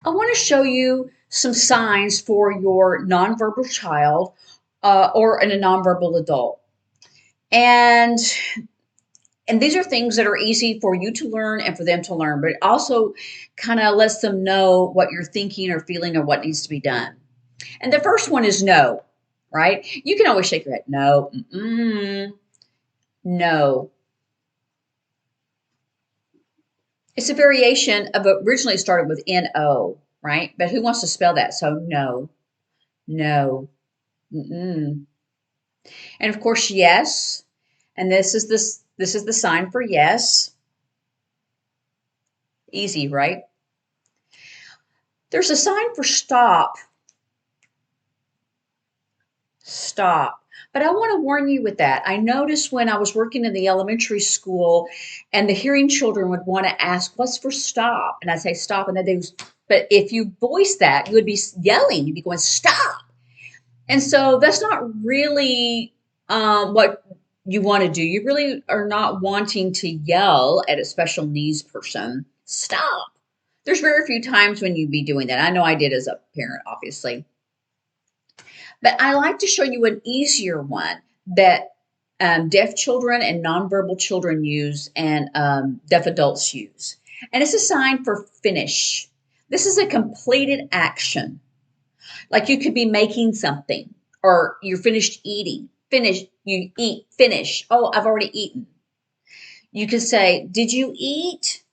I want to show you some signs for your nonverbal child or a nonverbal adult. And and these are things that are easy for you to learn and for them to learn, but it also kind of lets them know what you're thinking or feeling or what needs to be done. And the first one is no, right? You can always shake your head. No, no. It's a variation of what originally started with N-O, right? But who wants to spell that? So no, no. Mm-mm. And of course, yes. And this is the sign for yes. Easy, right? There's a sign for stop. Stop. But I want to warn you with that. I noticed when I was working in the elementary school and the hearing children would want to ask, what's for stop? And I'd say stop. And then they was, but if you voice that, you would be yelling. You'd be going, stop. And so that's not really what you want to do. You really are not wanting to yell at a special needs person. Stop. There's very few times when you'd be doing that. I know I did as a parent, obviously. But I like to show you an easier one that deaf children and nonverbal children use and deaf adults use. And it's a sign for finish. This is a completed action. Like you could be making something or you're finished eating. Finish, you eat, finish. Oh, I've already eaten. You could say, did you eat?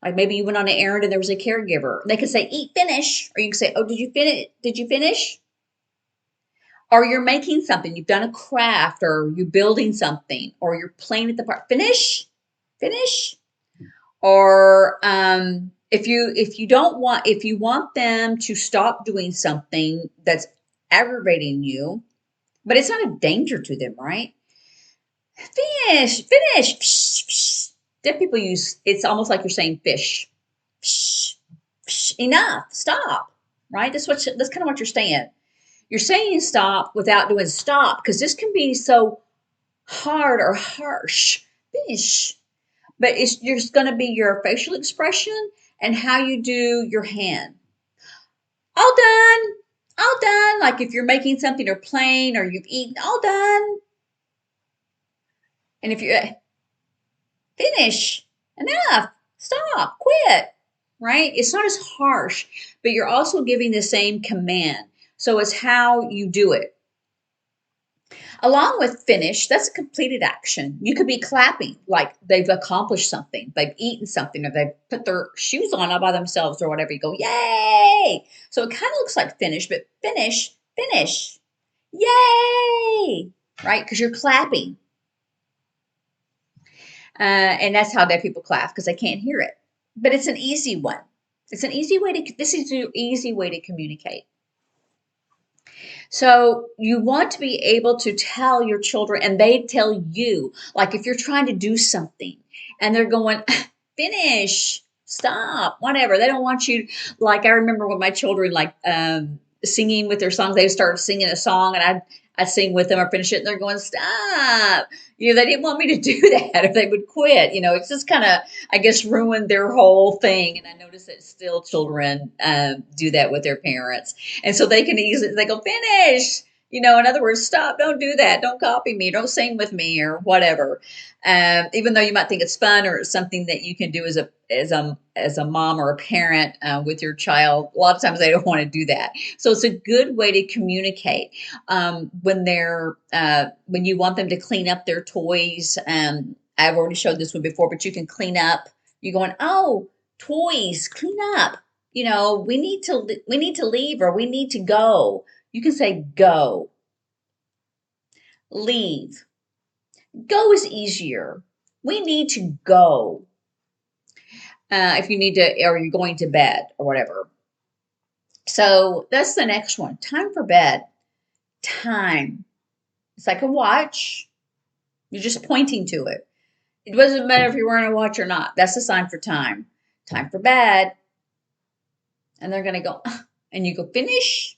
Like maybe you went on an errand and there was a caregiver. They could say, eat, finish. Or you can say, oh, did you finish? Did you finish? Or you're making something. You've done a craft or you're building something or you're playing at the park. Finish, finish. Or if you want them to stop doing something that's aggravating you, but it's not a danger to them, right? Finish, finish. Psh, psh. Deaf people use it's almost like you're saying fish. Psh, psh. Enough, stop. Right? That's kind of what you're saying. You're saying stop without doing stop because this can be so hard or harsh. Finish. But it's just going to be your facial expression and how you do your hand. All done. All done. Like if you're making something or playing or you've eaten, all done. And if you finish, enough, stop, quit, right? It's not as harsh, but you're also giving the same command. So it's how you do it. Along with finish, that's a completed action. You could be clapping like they've accomplished something, they've eaten something, or they've put their shoes on all by themselves or whatever. You go, yay! So it kind of looks like finish, but finish, finish, yay! Right? Because you're clapping. And that's how deaf people clap because they can't hear it. But it's an easy one. It's an easy way to, this is an easy way to communicate. So you want to be able to tell your children and they tell you, like if you're trying to do something and they're going, finish, stop, whatever. They don't want you, like I remember when my children like singing with their songs, they started singing a song and I'd sing with them or finish it and they're going, stop. You know, they didn't want me to do that if they would quit. You know, it's just kind of, I guess, ruined their whole thing. And I notice that still children do that with their parents. And so they can easily, they go, finish. You know, in other words, stop, don't do that. Don't copy me. Don't sing with me or whatever. Even though you might think it's fun or it's something that you can do as a mom or a parent with your child, a lot of times they don't want to do that. So it's a good way to communicate when you want them to clean up their toys. I've already showed this one before, but you can clean up. You're going, oh, toys, clean up. You know, we need to leave or we need to go. You can say go, leave. Go is easier. We need to go. If you need to, or you're going to bed or whatever. So that's the next one. Time for bed. Time. It's like a watch. You're just pointing to it. It doesn't matter if you're wearing a watch or not. That's a sign for time. Time for bed. And they're going to go, and you go, finish.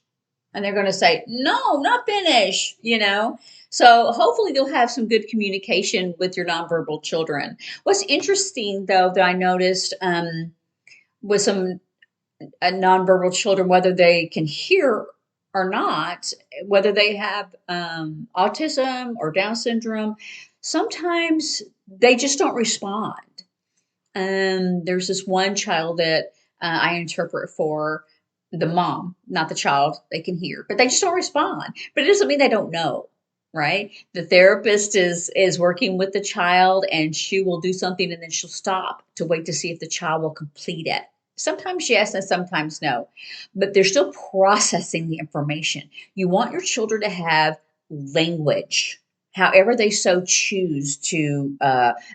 And they're going to say, no, not finish, you know. So hopefully you'll have some good communication with your nonverbal children. What's interesting, though, that I noticed with some nonverbal children, whether they can hear or not, whether they have autism or Down syndrome, sometimes they just don't respond. There's this one child that I interpret for the mom, not the child. They can hear, but they just don't respond. But it doesn't mean they don't know, right? The therapist is working with the child, and she will do something, and then she'll stop to wait to see if the child will complete it. Sometimes yes, and sometimes no, but they're still processing the information. You want your children to have language, however they so choose to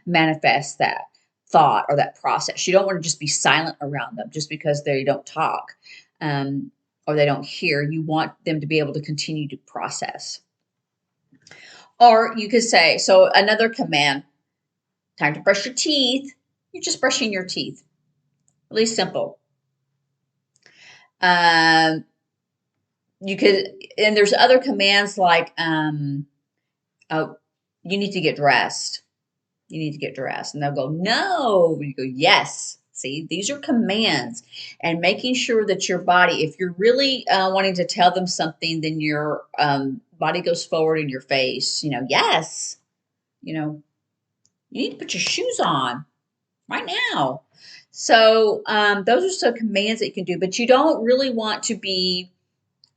manifest that thought or that process. You don't want to just be silent around them just because they don't talk um, or they don't hear. You want them to be able to continue to process. Or you could say, so another command, time to brush your teeth. You're just brushing your teeth. Really simple. You could, and there's other commands like, oh, you need to get dressed. You need to get dressed. And they'll go, no. You go, yes. See, these are commands. And making sure that your body, if you're really wanting to tell them something, then your body goes forward in your face. Yes. You need to put your shoes on right now. So those are some commands that you can do, but you don't really want to be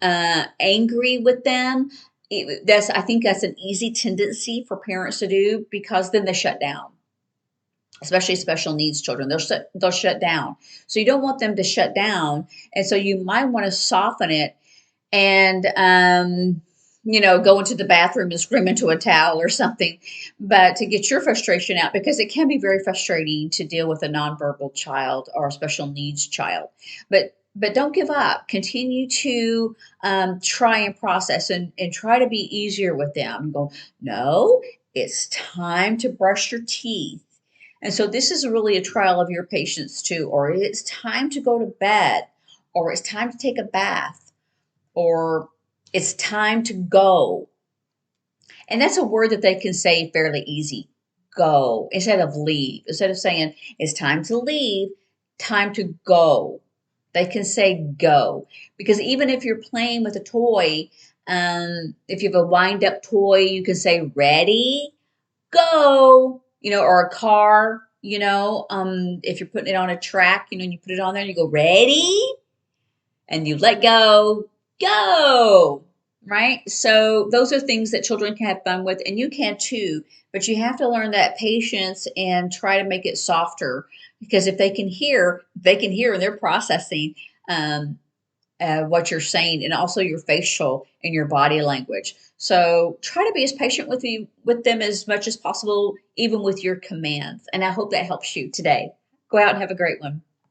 angry with them. I think that's an easy tendency for parents to do because then they shut down, especially special needs children. They'll shut down. So you don't want them to shut down. And so you might want to soften it and, go into the bathroom and scream into a towel or something, but to get your frustration out, because it can be very frustrating to deal with a nonverbal child or a special needs child. But don't give up. Continue to try and process and try to be easier with them. And go, no, it's time to brush your teeth. And so this is really a trial of your patience too, or it's time to go to bed, or it's time to take a bath, or it's time to go. And that's a word that they can say fairly easy. Go instead of leave. Instead of saying it's time to leave, time to go. They can say go. Because even if you're playing with a toy, if you have a wind up toy, you can say ready, go, or a car, if you're putting it on a track, and you put it on there and you go ready and you let go, right? So those are things that children can have fun with, and you can too, but you have to learn that patience and try to make it softer, because if they can hear and they're processing what you're saying, and also your facial and your body language. So try to be as patient with them as much as possible, even with your commands. And I hope that helps you today. Go out and have a great one.